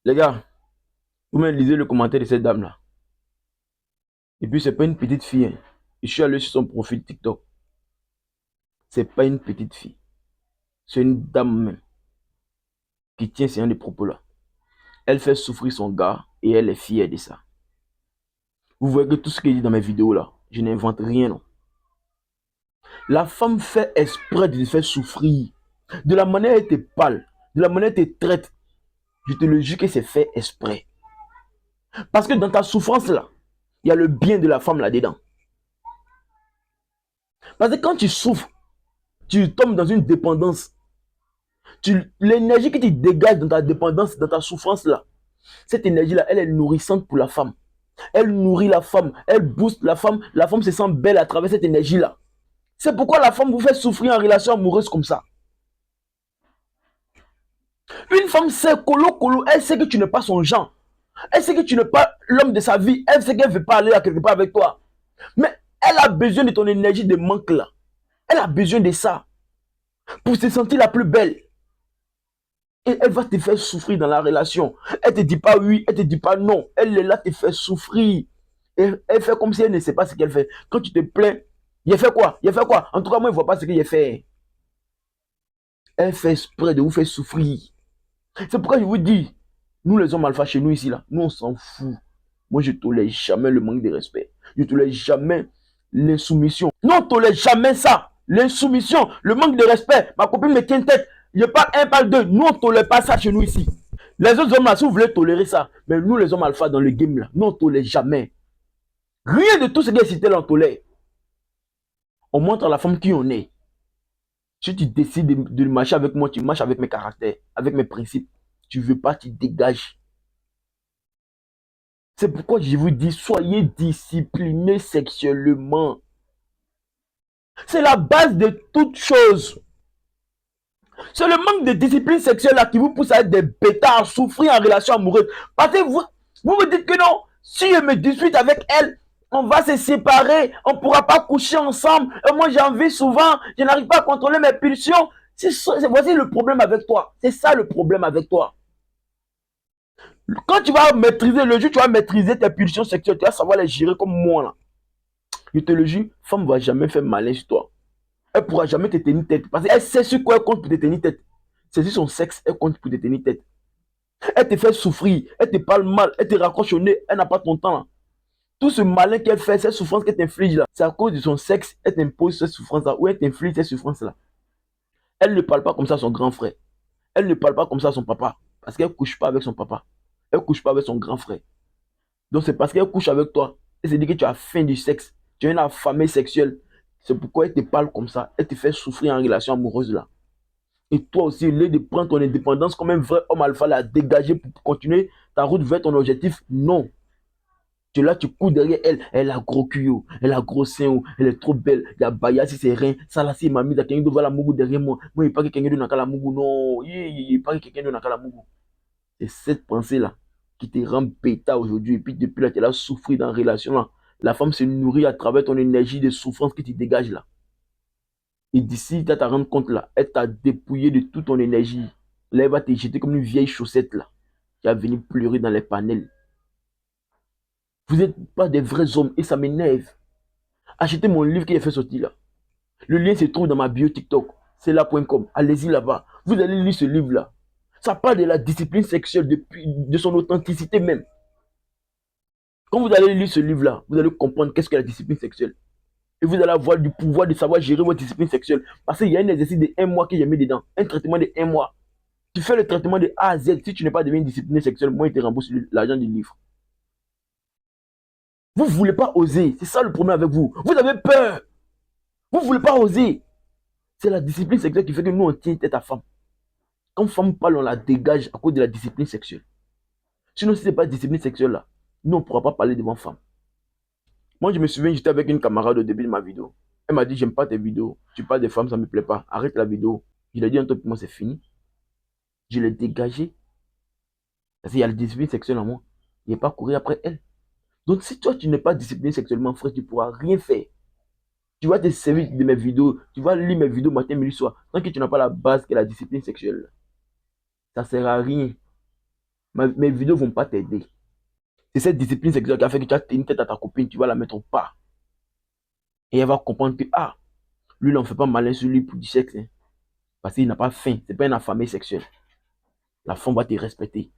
Les gars, vous me lisez le commentaire de cette dame-là. Et puis, c'est pas une petite fille, hein. Je suis allé sur son profil TikTok. C'est pas une petite fille. C'est une dame même qui tient ces propos-là. Elle fait souffrir son gars et elle est fière de ça. Vous voyez que tout ce que je dis dans mes vidéos là, je n'invente rien, non. La femme fait exprès de te faire souffrir. De la manière elle te parle, de la manière elle te traite. Je te le jure que c'est fait exprès. Parce que dans ta souffrance là, il y a le bien de la femme là-dedans. Parce que quand tu souffres, tu tombes dans une dépendance. L'énergie qui te dégage dans ta dépendance, dans ta souffrance là, cette énergie-là, elle est nourrissante pour la femme. Elle nourrit la femme, elle booste la femme se sent belle à travers cette énergie-là. C'est pourquoi la femme vous fait souffrir en relation amoureuse comme ça. Une femme sait colo, elle sait que tu n'es pas son genre. Elle sait que tu n'es pas l'homme de sa vie. Elle sait qu'elle ne veut pas aller à quelque part avec toi. Mais elle a besoin de ton énergie de manque là. Elle a besoin de ça pour se sentir la plus belle. Et elle va te faire souffrir dans la relation. Elle te dit pas oui, elle te dit pas non. Elle est là te faire souffrir. Et elle fait comme si elle ne sait pas ce qu'elle fait. Quand tu te plains, il a fait quoi? Il a fait quoi? En tout cas, moi, je ne vois pas ce qu'il a fait. Elle fait exprès de vous faire souffrir. C'est pourquoi je vous dis, nous les hommes alpha chez nous ici, là, nous on s'en fout. Moi, je ne tolère jamais le manque de respect. Je ne tolère jamais l'insoumission. Non, on ne tolère jamais ça. L'insoumission, le manque de respect. Ma copine me tient tête. Je parle un, parle deux. Nous, on ne tolère pas ça chez nous ici. Les autres hommes là, si vous voulez tolérer ça, mais nous, les hommes alpha dans le game là, nous, on ne tolère jamais. Rien de tout ce qui est cité là, on tolère. On montre à la femme qui on est. Si tu décides de marcher avec moi, tu marches avec mes caractères, avec mes principes. Tu ne veux pas, tu dégages. C'est pourquoi je vous dis, soyez disciplinés sexuellement. C'est la base de toute chose. C'est le manque de discipline sexuelle là qui vous pousse à être des bêtas, à souffrir en relation amoureuse. Parce que vous me dites que non, si je me dispute avec elle, on va se séparer, on ne pourra pas coucher ensemble. Et moi j'en vis souvent, je n'arrive pas à contrôler mes pulsions. Voici le problème avec toi. C'est ça le problème avec toi. Quand tu vas maîtriser le jeu, tu vas maîtriser tes pulsions sexuelles, tu vas savoir les gérer comme moi là. Je te le jure, femme ne va jamais faire malin sur toi. Elle ne pourra jamais te tenir tête. Parce qu'elle sait sur quoi elle compte pour te tenir tête. C'est sur son sexe, elle compte pour te tenir tête. Elle te fait souffrir, elle te parle mal, elle te raccroche au nez, elle n'a pas ton temps là. Tout ce malin qu'elle fait, cette souffrance qu'elle t'inflige là, c'est à cause de son sexe, elle t'impose cette souffrance là, ou elle t'inflige cette souffrance là. Elle ne parle pas comme ça à son grand frère. Elle ne parle pas comme ça à son papa. Parce qu'elle ne couche pas avec son papa. Elle ne couche pas avec son grand frère. Donc c'est parce qu'elle couche avec toi. Elle se dit que tu as faim du sexe. Tu as une affamée sexuelle. C'est pourquoi elle te parle comme ça. Elle te fait souffrir en relation amoureuse là. Et toi aussi, au lieu de prendre ton indépendance comme un vrai homme alpha, la dégager pour continuer ta route vers ton objectif, non. Tu es là, tu cours derrière elle. Elle a gros cul, elle a gros sein, elle est trop belle. Il y a Baya si c'est rien. Ça là, c'est mamie, il y a quelqu'un devant la mougou derrière moi. Moi, il paraît que quelqu'un de Nakala Mougou. Non, il paraît que quelqu'un de Nakala Mougou. C'est cette pensée-là qui te rend bêta aujourd'hui. Et puis depuis là, tu es là souffrir dans la relation là. La femme se nourrit à travers ton énergie de souffrance qui te dégage là. Et d'ici, tu vas te rendre compte là, elle t'a dépouillé de toute ton énergie. Là, elle va te jeter comme une vieille chaussette là, qui va venir pleurer dans les panels. Vous n'êtes pas des vrais hommes et ça m'énerve. Achetez mon livre qui est fait sortir là. Le lien se trouve dans ma bio TikTok. C'est là.com. Allez-y là-bas. Vous allez lire ce livre là. Ça parle de la discipline sexuelle, de son authenticité même. Quand vous allez lire ce livre là, vous allez comprendre qu'est-ce que la discipline sexuelle. Et vous allez avoir du pouvoir de savoir gérer votre discipline sexuelle. Parce qu'il y a un exercice de 1 mois que j'ai mis dedans. Un traitement de 1 mois. Tu fais le traitement de A à Z. Si tu n'es pas devenu discipliné sexuel, moi, il te rembourse l'argent du livre. Vous ne voulez pas oser. C'est ça le problème avec vous. Vous avez peur. Vous ne voulez pas oser. C'est la discipline sexuelle qui fait que nous, on tient tête à femme. Quand femme parle, on la dégage à cause de la discipline sexuelle. Sinon, si ce n'est pas discipline sexuelle là, nous, on ne pourra pas parler devant femme. Moi, je me souviens, j'étais avec une camarade au début de ma vidéo. Elle m'a dit, j'aime pas tes vidéos. Tu parles des femmes, ça ne me plaît pas. Arrête la vidéo. Je lui ai dit, pour moi, c'est fini. Je l'ai dégagé. Parce qu'il y a la discipline sexuelle en moi. Il n'est pas courir après elle. Donc, si toi, tu n'es pas discipliné sexuellement, frère, tu ne pourras rien faire. Tu vas te servir de mes vidéos. Tu vas lire mes vidéos matin, midi, soir. Tant que tu n'as pas la base qui est la discipline sexuelle, ça ne sert à rien. Mes vidéos ne vont pas t'aider. C'est cette discipline sexuelle qui a fait que tu as tenu tête à ta copine, tu vas la mettre au pas. Et elle va comprendre que, ah, lui, il n'en fait pas malin sur lui pour du sexe. Hein, parce qu'il n'a pas faim. Ce n'est pas un affamé sexuel. La femme va te respecter.